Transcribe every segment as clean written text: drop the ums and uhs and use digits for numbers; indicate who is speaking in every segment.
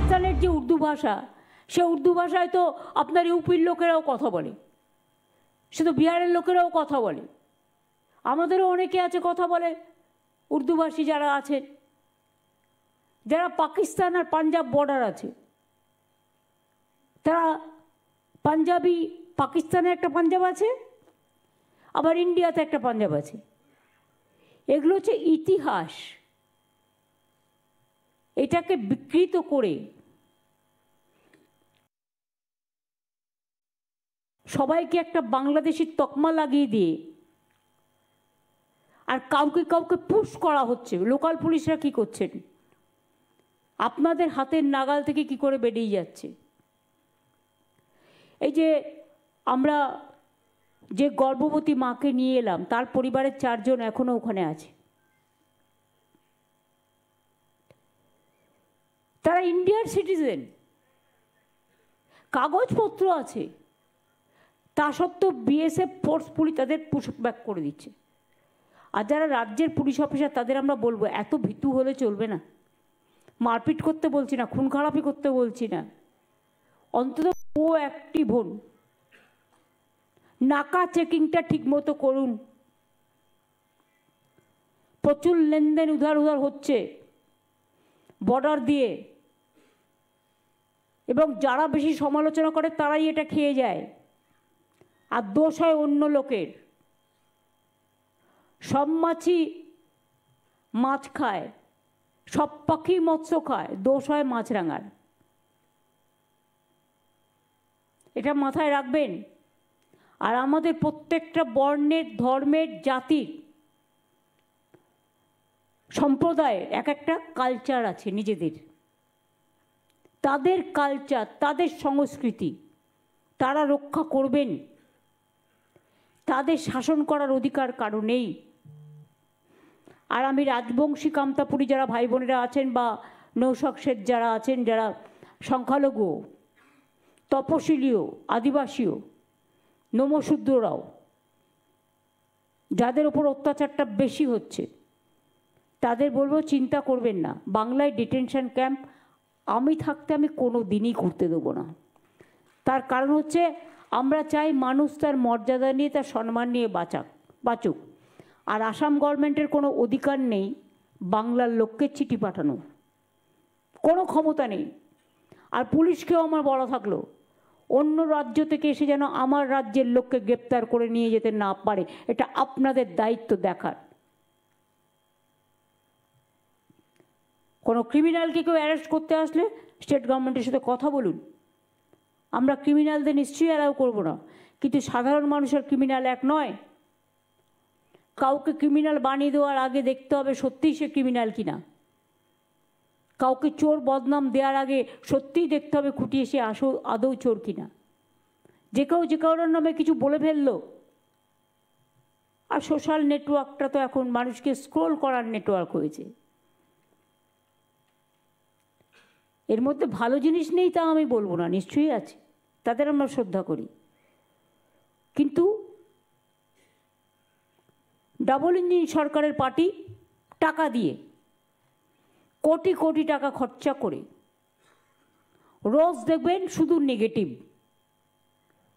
Speaker 1: পাকিস্তানের যে উর্দু ভাষা, সে উর্দু ভাষায় তো আপনার ইউপির লোকেরাও কথা বলে, সে তো বিহারের লোকেরাও কথা বলে, আমাদেরও অনেকে আছে কথা বলে উর্দুভাষী যারা আছেন, যারা পাকিস্তান আর পাঞ্জাব বর্ডার আছে, তারা পাঞ্জাবি, পাকিস্তানে একটা পাঞ্জাব আছে, আবার ইন্ডিয়াতে একটা পাঞ্জাব আছে। এগুলো হচ্ছে ইতিহাস। এটাকে বিকৃত করে সবাইকে একটা বাংলাদেশির তকমা লাগিয়ে দিয়ে আর কাউকে কাউকে পুশ করা হচ্ছে। লোকাল পুলিশরা কি করছেন? আপনাদের হাতের নাগাল থেকে কি করে বেরিয়ে যাচ্ছে। এই যে আমরা যে গর্ভবতী মাকে নিয়ে এলাম, তার পরিবারের 4 জন এখনো ওখানে আছে। তারা ইন্ডিয়ার সিটিজেন, কাগজপত্র আছে, তা সত্ত্বেও বিএসএফ ফোর্সফুলি তাদের পুশ ব্যাক করে দিচ্ছে। আর যারা রাজ্যের পুলিশ অফিসার, তাদের আমরা বলবো এত ভীতু হলে চলবে না। মারপিট করতে বলছি না, খুন খারাপি করতে বলছি না, অন্তত প্রোঅ্যাক্টিভ হন, নাকা চেকিংটা ঠিকমতো করুন। প্রচুর লেনদেন উধার উধার হচ্ছে বর্ডার দিয়ে, এবং যারা বেশি সমালোচনা করে তারাই এটা খেয়ে যায়, আর দোষ হয় অন্য লোকের। সব মাছই মাছ খায়, সব পাখি মৎস্য খায়, দোষ হয় মাছরাঙার। এটা মাথায় রাখবেন। আর আমাদের প্রত্যেকটা বর্ণের, ধর্মের, জাতির, সম্প্রদায়ের এক একটা কালচার আছে নিজেদের। তাদের কালচার, তাদের সংস্কৃতি তারা রক্ষা করবেন। তাদের শাসন করার অধিকার কারো নেই। আর আমি রাজবংশী কামতাপুরী যারা ভাই বোনেরা আছেন, বা নৌশাকসের যারা আছেন, যারা সংখ্যালঘু, তপশিলীয়, আদিবাসীও, নমশূদ্ররাও, যাদের ওপর অত্যাচারটা বেশি হচ্ছে, তাদের বলবো চিন্তা করবেন না। বাংলায় ডিটেনশন ক্যাম্প আমি থাকতে আমি কোনো দিনই করতে দেবো না। তার কারণ হচ্ছে আমরা চাই মানুষ তার মর্যাদা নিয়ে, তার সম্মান নিয়ে বাঁচুক। আর আসাম গভর্নমেন্টের কোনো অধিকার নেই বাংলার লোককে চিঠি পাঠানো, কোনো ক্ষমতা নেই। আর পুলিশকেও আমার বলা থাকলো, অন্য রাজ্য থেকে এসে যেন আমার রাজ্যের লোককে গ্রেপ্তার করে নিয়ে যেতে না পারে, এটা আপনাদের দায়িত্ব দেখার। কোনো ক্রিমিনালকে কেউ অ্যারেস্ট করতে আসলে স্টেট গভর্নমেন্টের সাথে কথা বলুন। আমরা ক্রিমিনালদের নিশ্চয়ই অ্যালাউ করবো না, কিন্তু সাধারণ মানুষের ক্রিমিনাল এক নয়। কাউকে ক্রিমিনাল বানিয়ে দেওয়ার আগে দেখতে হবে সত্যিই সে ক্রিমিনাল কিনা। কাউকে চোর বদনাম দেওয়ার আগে সত্যিই দেখতে হবে খুঁটিয়ে সে আদৌ চোর কিনা। যে কারোর নামে কিছু বলে ফেললো। আর সোশ্যাল নেটওয়ার্কটা তো এখন মানুষকে স্ক্রোল করার নেটওয়ার্ক হয়েছে। এর মধ্যে ভালো জিনিস নেই তা আমি বলবো না, নিশ্চয়ই আছে, তাদের আমরা শ্রদ্ধা করি। কিন্তু ডাবল ইঞ্জিন সরকারের পার্টি টাকা দিয়ে, কোটি কোটি টাকা খরচা করে, রোজ দেখবেন শুধু নেগেটিভ,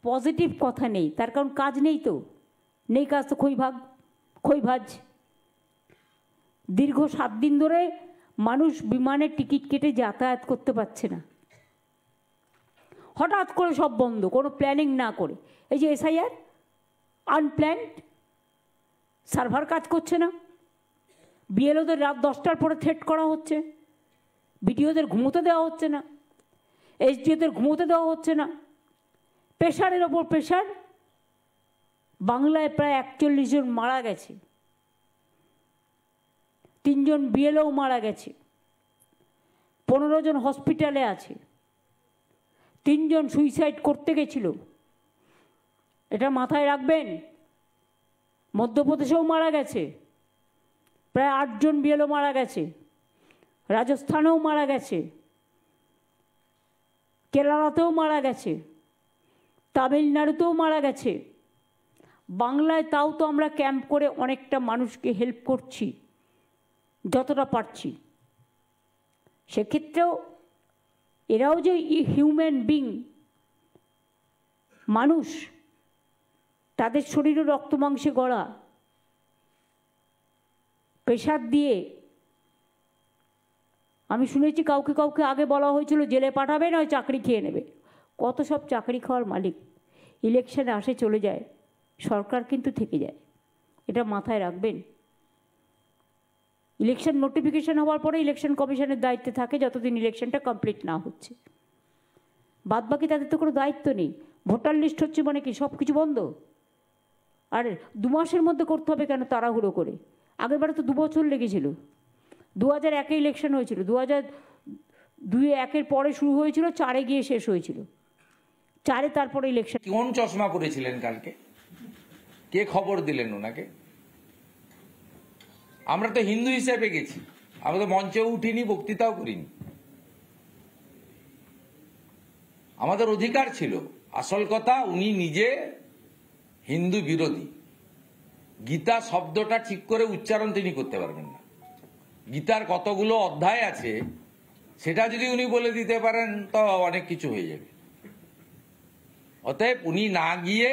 Speaker 1: পজিটিভ কথা নেই। তার কারণ কাজ নেই, তো নেই কাজ তো খই ভাজ। দীর্ঘ 7 দিন ধরে মানুষ বিমানের টিকিট কেটে যাতায়াত করতে পারছে না। হঠাৎ করে সব বন্ধ, কোনো প্ল্যানিং না করে। এই যে এসআইআর আনপ্ল্যান্ড, সার্ভার কাজ করছে না, বিএলওদের রাত 10টার পরে থ্রেট করা হচ্ছে, বিডিওদের ঘুমোতে দেওয়া হচ্ছে না, এসডিওদের ঘুমোতে দেওয়া হচ্ছে না, প্রেশারের ওপর প্রেশার। বাংলায় প্রায় 41 জন মারা গেছে, 3 জন বিএলও মারা গেছে, 15 জন হসপিটালে আছে, 3 জন সুইসাইড করতে গেছিল। এটা মাথায় রাখবেন। মধ্যপ্রদেশেও মারা গেছে, প্রায় 8 জন বিএলও মারা গেছে, রাজস্থানেও মারা গেছে, কেরালাতেও মারা গেছে, তামিলনাড়ুতেও মারা গেছে। বাংলায় তাও তো আমরা ক্যাম্প করে অনেকটা মানুষকে হেল্প করছি যতটা পারছি। সেক্ষেত্রেও এরাও যে হিউম্যান বিং, মানুষ, তাদের শরীরে রক্ত মাংসে গড়া, প্রেশার দিয়ে। আমি শুনেছি কাউকে কাউকে আগে বলা হয়েছিল জেলে পাঠাবে, নয় চাকরি খেয়ে নেবে। কত সব চাকরি খাওয়ার মালিক ইলেকশনে আসে চলে যায়, সরকার কিন্তু থেকে যায়। এটা মাথায় রাখবেন। ইলেকশন নোটিফিকেশন হওয়ার পরে ইলেকশন কমিশনের দায়িত্বে থাকে যতদিন ইলেকশনটা কমপ্লিট না হচ্ছে। বাদবাকি তাদের তো কোনো দায়িত্ব নেই। ভোটার লিস্ট হচ্ছে মানে কি সব কিছু বন্ধ? আর 2 মাসের মধ্যে করতে হবে কেন তাড়াহুড়ো করে? আগেরবারে তো 2 বছর লেগেছিল। 2001-এ ইলেকশন হয়েছিল, 2002-এর পরে শুরু হয়েছিল, 4-এ গিয়ে শেষ হয়েছিল, 4-এ তারপরে ইলেকশন।
Speaker 2: কোন চশমা পরেছিলেন কালকে? কে খবর দিলেন ওনাকে? আমরা তো হিন্দু হিসেবে গেছি, আমরা তো মঞ্চেও উঠিনি, বক্তৃতাও করিনি। আমাদের অধিকার ছিল। আসল কথা, উনি নিজে হিন্দু বিরোধী। গীতা শব্দটা ঠিক করে উচ্চারণ তিনি করতে পারবেন না। গীতার কতগুলো অধ্যায় আছে সেটা যদি উনি বলে দিতে পারেন তো অনেক কিছু হয়ে যাবে। অতএব উনি না গিয়ে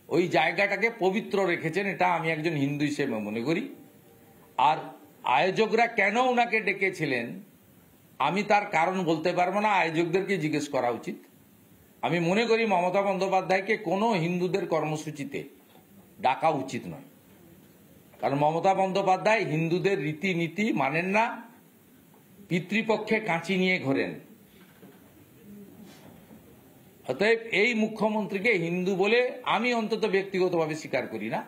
Speaker 2: ওই জায়গাটাকে পবিত্র রেখেছেন, এটা আমি একজন হিন্দু হিসেবে মনে করি। আর আয়োজকরা কেন ওনাকে ডেকেছিলেন আমি তার কারণ বলতে পারবো না, আয়োজকদেরকে জিজ্ঞেস করা উচিত। আমি মনে করি মমতা বন্দ্যোপাধ্যায়কে কোনো হিন্দুদের কর্মসূচিতে ডাকা উচিত নয়, কারণ মমতা বন্দ্যোপাধ্যায় হিন্দুদের রীতিনীতি মানেন না, পিতৃপক্ষে কাঁচি নিয়ে ঘোরেন। অতএব এই মুখ্যমন্ত্রীকে হিন্দু বলে আমি অন্তত ব্যক্তিগতভাবে স্বীকার করি না,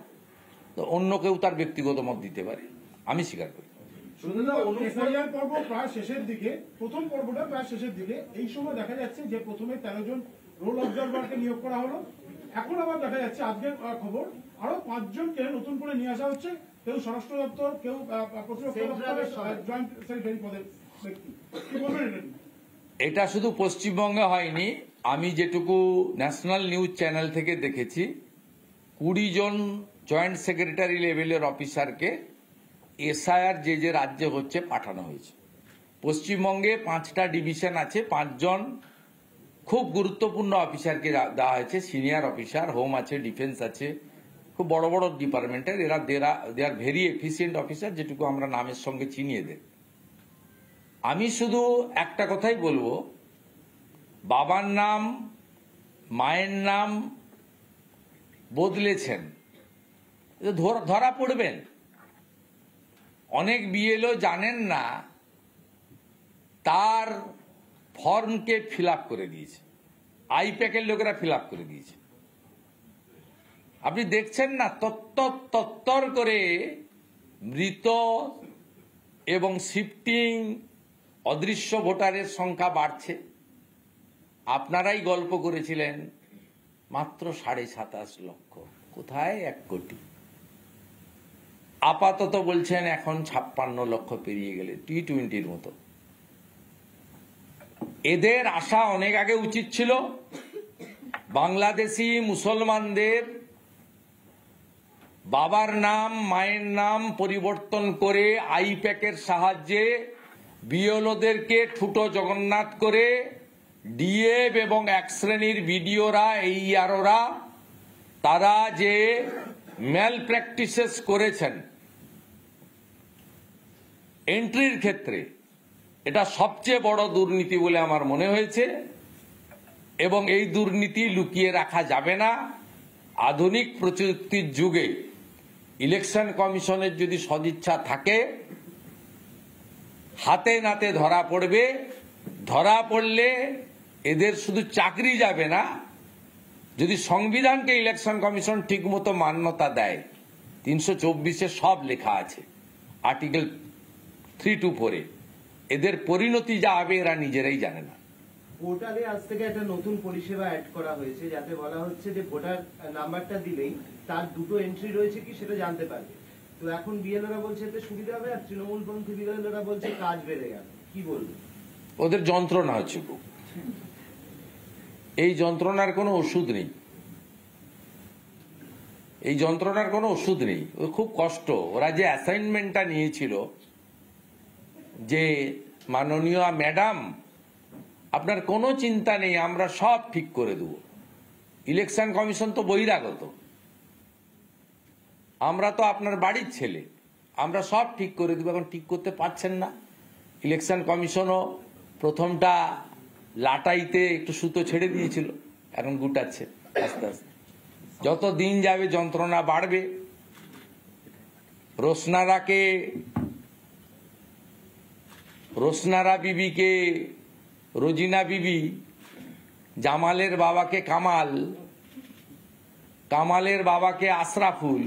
Speaker 2: তো অন্য কেউ তার ব্যক্তিগত মত দিতে পারে, আমি স্বীকার করি।
Speaker 3: পর্ব প্রায় শেষের দিকে, প্রথম পর্বটা প্রায় শেষের দিকে, এই সময় দেখা যাচ্ছে যে প্রথমে 13 জন রোল অবজারভারকে নিয়োগ করা হলো। এখন আবার দেখা যাচ্ছে আজকের খবর আরো 5 জনকে নতুন করে নিয়ে আসা হচ্ছে, কেউ স্বরাষ্ট্র দপ্তর, কেউ প্রতিরক্ষা দপ্তরের জয়েন্ট সেক্রেটারি পদের ব্যক্তি। কি বলবেন এটা?
Speaker 2: এটা শুধু পশ্চিমবঙ্গে হয়নি, আমি যেটুকু ন্যাশনাল নিউজ চ্যানেল থেকে দেখেছি 20 জন জয়েন্ট সেক্রেটারি লেভেলের অফিসারকে এসআইআর যে যে রাজ্যে হচ্ছে পাঠানো হয়েছে। পশ্চিমবঙ্গে 5টা ডিভিশন আছে, 5 জন খুব গুরুত্বপূর্ণ অফিসারকে দেওয়া হয়েছে, সিনিয়র অফিসার, হোম আছে, ডিফেন্স আছে, খুব বড় বড় ডিপার্টমেন্টের। এরা দে আর ভেরি এফিসিয়েন্ট অফিসার, যেটুকু আমরা নামের সঙ্গে চিনিয়ে দেয়। আমি শুধু একটা কথাই বলবো, বাবার নাম মায়ের নাম বদলেছেন, ধরা পড়বেন। অনেক বিএলও জানেন না তার ফর্মকে ফিল আপ করে দিয়েছে, আইপ্যাকের লোকেরা ফিল আপ করে দিয়েছে। আপনি দেখছেন না তত্তর করে মৃত এবং শিফটিং অদৃশ্য ভোটারের সংখ্যা বাড়ছে। আপনারাই গল্প করেছিলেন মাত্র 27.5 লক্ষ, কোথায় 1 কোটি। আপাতত বলছেন এখন 56 লক্ষ পেরিয়ে গেলে, T20-র মতো। এদের আশা অনেক আগে উচিত ছিল। বাংলাদেশি মুসলমানদের বাবার নাম মায়ের নাম পরিবর্তন করে আইপ্যাকের সাহায্যে বিএলওদেরকে ঠুটো জগন্নাথ করে ডিএফ এবং 1 শ্রেণীর বিডিওরা, এই আরোরা, তারা যে ম্যাল প্র্যাকটিসেস করেছেন এন্ট্রির ক্ষেত্রে, এটা সবচেয়ে বড় দুর্নীতি বলে আমার মনে হয়েছে। এবং এই দুর্নীতি লুকিয়ে রাখা যাবে না। আধুনিক প্রযুক্তির যুগে ইলেকশন কমিশনের যদি সদিচ্ছা থাকে, হাতে নাতে ধরা পড়বে। ধরা পড়লে এদের শুধু চাকরি যাবে না, যদি সংবিধানকে ইলেকশন কমিশন ঠিকমতো মান্যতা দেয়, 324-এ সব লেখা আছে, আর্টিকেল 3-4-এ, এদের পরিণতি যা হবে এরা নিজেরাই জানে না।
Speaker 4: পোর্টালে আজ থেকে একটা নতুন পরিষেবা অ্যাড করা হয়েছে, যাতে বলা হচ্ছে যে ভোটার নাম্বারটা দিলেই তার 2টো এন্ট্রি রয়েছে কি সেটা জানতে পারবে। তো এখন বিএলওরা বলছে এতে সুবিধা হবে, আর তৃণমূলপন্থী বিএলওরা বলছে কাজ বেড়ে গেল। কি বলবো?
Speaker 2: ওদের যন্ত্রণা হচ্ছে খুব। এই যন্ত্রণার কোনো ওষুধ নেই, এই যন্ত্রণার কোনো ওষুধ নেই। ও খুব কষ্ট। ওরা যে অ্যাসাইনমেন্টটা নিয়েছিল যে মাননীয় ম্যাডাম আপনার কোনো চিন্তা নেই, আমরা সব ঠিক করে দেব। ইলেকশন কমিশন তো বহিরাগত, আমরা তো আপনার বাড়ির ছেলে, আমরা সব ঠিক করে দেব। এখন ঠিক করতে পারছেন না। ইলেকশন কমিশনও প্রথমটা লাটাইতে একটু সুতো ছেড়ে দিয়েছিল, এখন গুটাচ্ছে আস্তে আস্তে। যত দিন যাবে যন্ত্রণা বাড়বে। রোশনারা বিবিকে রোজিনা বিবি, জামালের বাবাকে কামাল, কামালের বাবাকে আশরাফুল,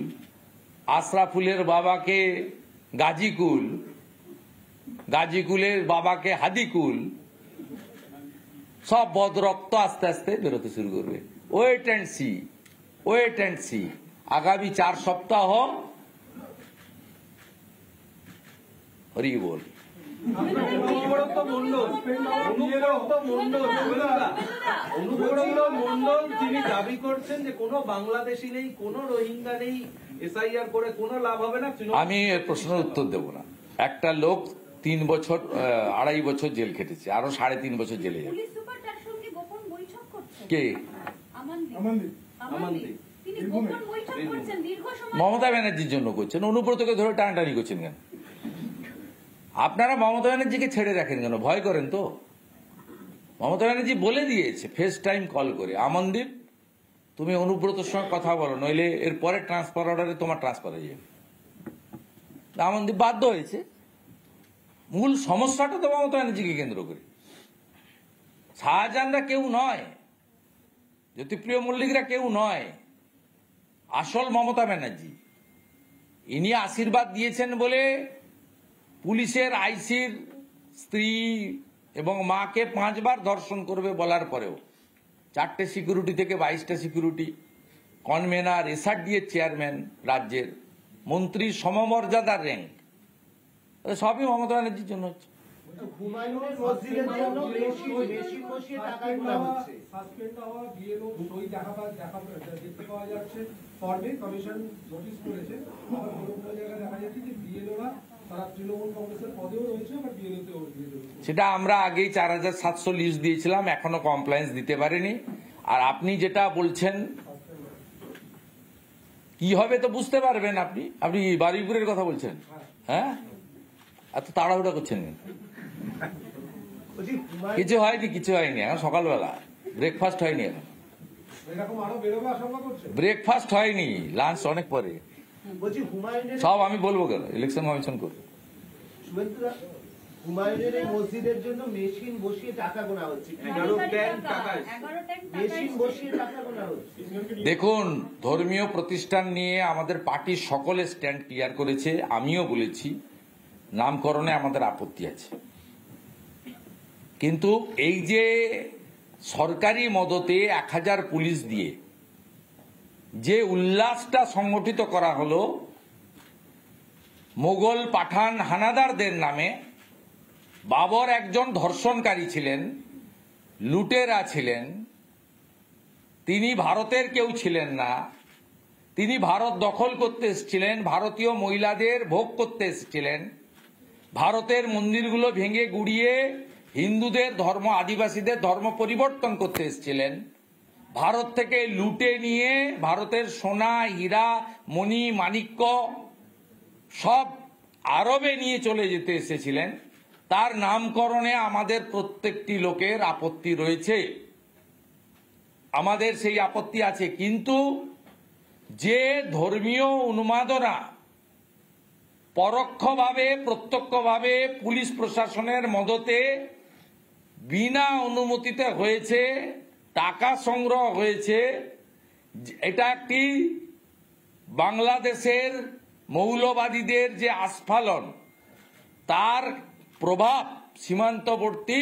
Speaker 2: আশরাফুলের বাবাকে গাজীকুল, গাজীকুলের বাবাকে হাদিকুল, সব বদরক্ত আস্তে আস্তে বেরোতে শুরু করবে। Wait and see, wait and see. আগামী 4 সপ্তাহ হরি বল।
Speaker 4: অনুব্রত মন্ডল তিনি দাবি করছেন যে কোনো বাংলাদেশি নেই, কোনো রোহিঙ্গা নেই, এসআইআর করে কোনো লাভ হবে না।
Speaker 2: আমি এর প্রশ্নের উত্তর দেব না। একটা লোক 3 বছর 2.5 বছর জেল খেটেছে, আরো 3.5 বছর জেলে যাবে। কে? মমতা ব্যানার্জির জন্য করছেন। অনুব্রতকে ধরে টানাটানি করছেন কেন? আপনারা মমতা ব্যানার্জিকে ছেড়ে রাখেন কেন? ভয় করেন তো? মমতা ব্যানার্জি বলে দিয়েছে ফেস টাইম কল করে, আমনদীপ তুমি অনুব্রতর সঙ্গে কথা বলো, নইলে এর পরে ট্রান্সফার অর্ডারে তোমার ট্রান্সফার হয়ে যাবে। আমনদীপ বাধ্য হয়েছে। মূল সমস্যাটা তো মমতা ব্যানার্জিকে কেন্দ্র করে। শাহজাহানরা কেউ নয়, জ্যোতিপ্রিয় মল্লিকরা কেউ নয়, আসল মমতা ব্যানার্জি। ইনি আশীর্বাদ দিয়েছেন বলে পুলিশের আইসির স্ত্রী এবং মাকে 5 বার ধর্ষণ করবে বলার পরেও 4টে সিকিউরিটি থেকে 22টা সিকিউরিটি, কনভেনার, এসআরডিএর চেয়ারম্যান, রাজ্যের মন্ত্রী, সমমর্যাদার র্যাঙ্ক, সবই মমতা ব্যানার্জির জন্য হচ্ছে।
Speaker 4: হুমায়ুনের মসজিদের জন্য মেশিন বসিয়ে টাকা তোলা হচ্ছে।
Speaker 5: সাসপেন্ড হওয়া বিএলও সই দেখতে পাওয়া যাচ্ছে, ফর্মে কমিশন নোটিশ করেছে। আবার কোনো কোনো জায়গায় দেখা যাচ্ছে যে বিএলওরা তারা তৃণমূল কংগ্রেসের পদেও রয়েছে, আবার বিএলওতেও রয়েছে।
Speaker 2: সেটা আমরা আগেই 4700 লিস্ট দিয়েছিলাম, এখনো কমপ্লায়েন্স দিতে পারেনি। আর আপনি যেটা বলছেন কি হবে তো বুঝতে পারবেন। আপনি বারুইপুরের কথা বলছেন, হ্যাঁ? এত তাড়াহুড়া করছেন? কিছু হয়নি, কিছু হয়নি। এখন সকালবেলা ব্রেকফাস্ট হয়নি, এখন ব্রেকফাস্ট হয়নি, লাঞ্চ অনেক পরে। সব আমি বলবো কেন? ইলেকশন কমিশন করবে।
Speaker 4: হুমায়ুনের এই মসজিদের জন্য মেশিন বসিয়ে টাকা গোনা হচ্ছে। মেশিন বসিয়ে টাকা গোনা হচ্ছে।
Speaker 2: দেখুন, ধর্মীয় প্রতিষ্ঠান নিয়ে আমাদের পার্টির সকলে স্ট্যান্ড ক্লিয়ার করেছে। আমিও বলেছি নামকরণে আমাদের আপত্তি আছে, কিন্তু এই যে সরকারি মদতে 1000 পুলিশ দিয়ে যে উল্লাসটা সংগঠিত করা হলো মোগল পাঠান হানাদারদের নামে, বাবর একজন ধর্ষণকারী ছিলেন, লুটেরা ছিলেন, তিনি ভারতের কেউ ছিলেন না, তিনি ভারত দখল করতে এসেছিলেন, ভারতীয় মহিলাদের ভোগ করতে এসেছিলেন, ভারতের মন্দিরগুলো ভেঙে গুড়িয়ে হিন্দুদের ধর্ম, আদিবাসীদের ধর্ম পরিবর্তন করতে এসেছিলেন, ভারত থেকে লুটে নিয়ে ভারতের সোনা, হীরা, মণি, মাণিক্য সব আরবে নিয়ে চলে যেতে এসেছিলেন। তার নামকরণে আমাদের প্রত্যেকটি লোকের আপত্তি রয়েছে, আমাদের সেই আপত্তি আছে। কিন্তু যে ধর্মীয় উন্মাদনা পরোক্ষভাবে প্রত্যক্ষভাবে পুলিশ প্রশাসনের মদতে বিনা অনুমতিতে হয়েছে, টাকা সংগ্রহ হয়েছে, এটা একটি বাংলাদেশের মৌলবাদীদের যে আস্ফালন, তার প্রভাব সীমান্তবর্তী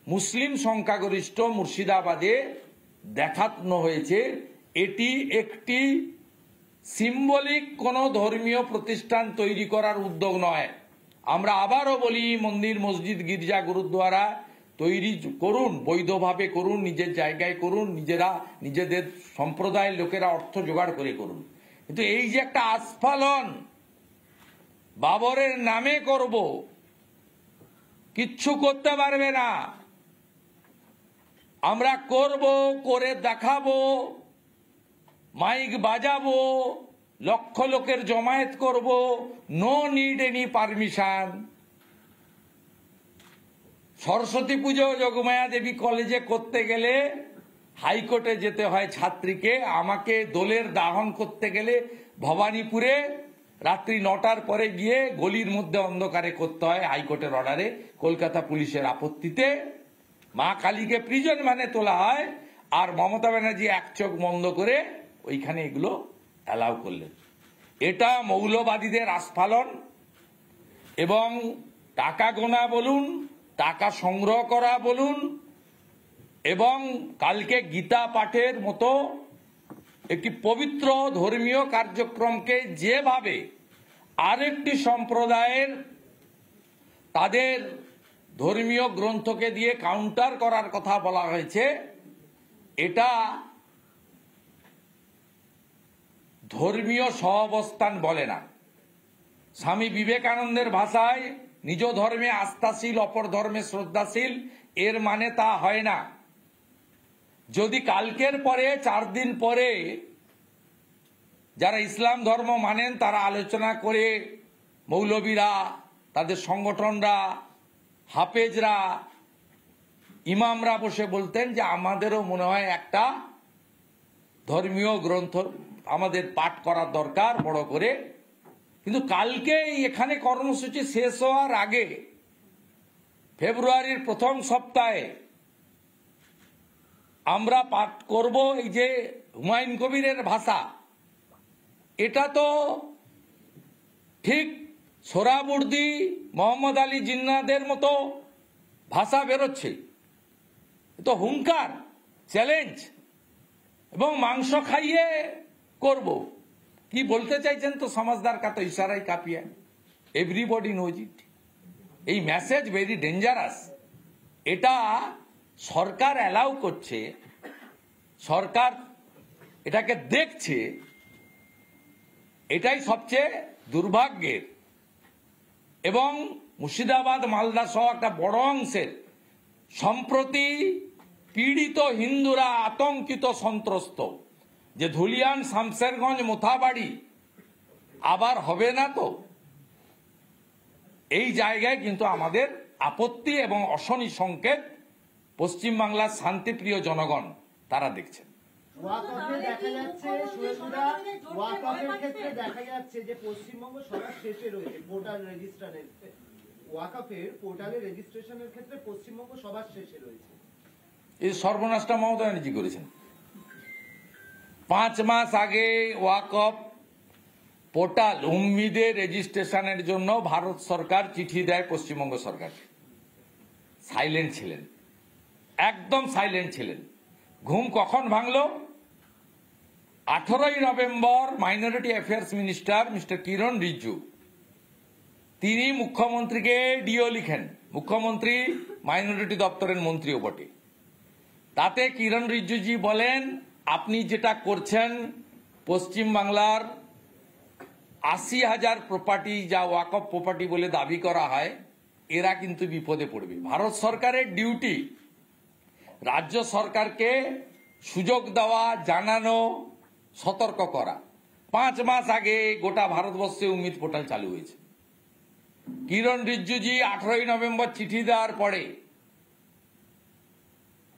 Speaker 2: মুসলিম সংখ্যাগরিষ্ঠ মুর্শিদাবাদে দেখানো হয়েছে। এটি একটি সিম্বলিক কোন ধর্মীয় প্রতিষ্ঠান তৈরি করার উদ্যোগ নয়। আমরা আবারও বলি, মন্দির, মসজিদ, গির্জা, গুরুদ্বারা তৈরি করুন, বৈধভাবে করুন, নিজের জায়গায় করুন, নিজেরা নিজেদের সম্প্রদায়ের লোকেরা অর্থ জোগাড় করে করুন। কিন্তু এই যে একটা আস্ফালন বাবরের নামে করব, কিচ্ছু করতে পারবে না। আমরা করব, করে দেখাবো, মাইক বাজাবো, লক্ষ লোকের জমায়েত করব, no need any permission. Saraswati Puja Jogamaya দেবী কলেজে করতে গেলে হাইকোর্টে যেতে হয় ছাত্রীকে, আমাকে দোলের দাহন করতে গেলে ভবানীপুরে রাত্রি 9টার পরে গিয়ে গলির মধ্যে অন্ধকারে করতে হয় হাইকোর্টের অর্ডারে, কলকাতা পুলিশের আপত্তিতে। মা কালীকে প্রিজন ভ্যানে তোলা হয়, আর মমতা ব্যানার্জি এক চোখ বন্ধ করে ওইখানে এগুলো অ্যালাউ করলেন। এটা মৌলবাদীদের আস্ফালন এবং টাকা গোনা বলুন, টাকা সংগ্রহ করা বলুন, এবং কালকে গীতা পাঠের মতো একটি পবিত্র ধর্মীয় কার্যক্রমকে যেভাবে আরেকটি সম্প্রদায়ের তাদের ধর্মীয় গ্রন্থকে দিয়ে কাউন্টার করার কথা বলা হয়েছে, এটা ধর্মীয় সহাবস্থান বলে না। স্বামী বিবেকানন্দের ভাষায় নিজ ধর্মে আস্থাশীল, অপর ধর্মে শ্রদ্ধাশীল, এর মানে তা হয় না। যদি কালকের পরে 4 দিন পরে যারা ইসলাম ধর্ম মানেন তারা আলোচনা করে, মৌলবীরা, তাদের সংগঠনরা, হাফেজরা, ইমামরা বসে বলতেন যে আমাদেরও মনে হয় একটা ধর্মীয় গ্রন্থ আমাদের পাঠ করার দরকার বড় করে। কিন্তু কালকে এখানে কর্মসূচি শেষ হওয়ার আগে ফেব্রুয়ারির প্রথম সপ্তাহে আমরা পাঠ করব এই যে হুমায়ুন কবিরের ভাষা। এটা তো ঠিক সোহরাবুর্দি, মোহাম্মদ আলী জিন্নাদের মতো ভাষা বেরোচ্ছে। তো হুঙ্কার, চ্যালেঞ্জ এবং মাংস খাইয়ে করব। কি বলতে চাইছেন তো সমাজদার কা তো ইশারাই কাপিয়া, এভরিবডি নোজ ইট। এই মেসেজ ভেরি ডেঞ্জারাস। এটা সরকার অ্যালাউ করছে, সরকার এটাকে দেখছে, এটাই সবচেয়ে দুর্ভাগ্যের। এবং মুর্শিদাবাদ, মালদা সহ একটা বড় অংশের সম্প্রতি পীড়িত হিন্দুরা আতঙ্কিত, সন্ত্রস্ত, যে ধুলিয়ান, শামশেরগঞ্জ, মোথাবাড়ি আবার হবে না তো। এই জায়গায় কিন্তু আমাদের আপত্তি এবং অশনি সংকেত পশ্চিমবাংলার শান্তিপ্রিয় জনগণ তারা দেখছেন।
Speaker 4: ওয়াকফে দেখা যাচ্ছে, সুরেশদা, ওয়াকফের ক্ষেত্রে দেখা যাচ্ছে যে পশ্চিমবঙ্গ সবার শেষে রয়েছে পোর্টাল রেজিস্ট্রেশনের। ওয়াকফের পোর্টালে রেজিস্ট্রেশনের ক্ষেত্রে পশ্চিমবঙ্গ সবার শেষে রয়েছে।
Speaker 2: এই সর্বনাশটা মমতা ব্যানার্জি করেছেন। 5 মাস আগে ওয়াকফ পোর্টাল উম্মিদের রেজিস্ট্রেশনের জন্য ভারত সরকার চিঠি দেয় পশ্চিমবঙ্গ সরকারকে। সাইলেন্ট ছিলেন, একদম সাইলেন্ট ছিলেন। ঘুম কখন ভাঙল? 18ই November minority affairs minister mister Kiren Rijiju তিনি মুখ্যমন্ত্রীকে ডিও লিখেন। মুখ্যমন্ত্রী মাইনরিটি দপ্তরের মন্ত্রীও বটে। তাতে কিরণ রিজিজুজি বলেন, আপনি যেটা করছেন পশ্চিমবাংলার 80,000 প্রপার্টি যা ওয়াকফ প্রপার্টি বলে দাবি করা হয়, এরা কিন্তু বিপদে পড়বে। ভারত সরকারের ডিউটি রাজ্য সরকারকে সুযোগ দেওয়া, জানানো, সতর্ক করা। 5 মাস আগে গোটা ভারতবর্ষে উম্মিদ পোর্টাল চালু হয়েছে। কিরণ রিজিজুজি 18ই নভেম্বর চিঠি দেওয়ার পরে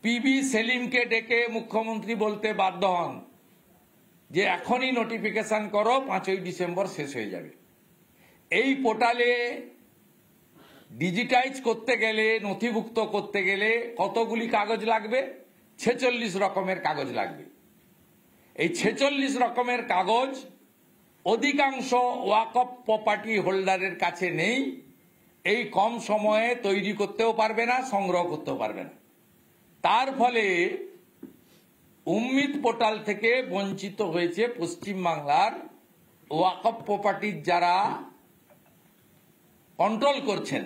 Speaker 2: পিবি সেলিমকে ডেকে মুখ্যমন্ত্রী বলতে বাধ্য হন যে এখনই নোটিফিকেশন করো, 5ই ডিসেম্বর শেষ হয়ে যাবে। এই পোর্টালে ডিজিটাইজ করতে গেলে, নথিভুক্ত করতে গেলে কতগুলি কাগজ লাগবে? 46 রকমের কাগজ লাগবে। এই 46 রকমের কাগজ অধিকাংশ ওয়াকফ প্রপার্টি হোল্ডারের কাছে নেই। এই কম সময়ে তৈরি করতেও পারবে না, সংগ্রহ করতেও পারবে না। তার ফলে উম্মিদ পোর্টাল থেকে বঞ্চিত হয়েছে পশ্চিমবাংলার ওয়াকফ প্রপার্টির যারা কন্ট্রোল করছেন,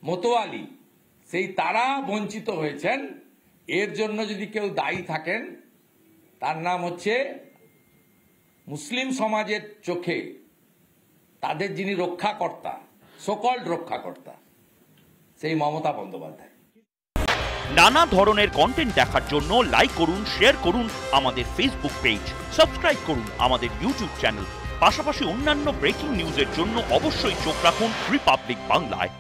Speaker 2: মোতোয়ালি, সেই তারা বঞ্চিত হয়েছেন। এর জন্য যদি কেউ দায়ী থাকেন, তার নাম হচ্ছে মুসলিম সমাজের চোখে তাদের যিনি রক্ষাকর্তা, সকল্ড রক্ষাকর্তা, সেই মমতা বন্দ্যোপাধ্যায়।
Speaker 6: নানা ধরনের কন্টেন্ট দেখার জন্য লাইক করুন, শেয়ার করুন আমাদের ফেসবুক পেজ, সাবস্ক্রাইব করুন আমাদের ইউটিউব চ্যানেল। পাশাপাশি অন্যান্য ব্রেকিং নিউজের জন্য অবশ্যই চোখ রাখুন রিপাবলিক বাংলায়।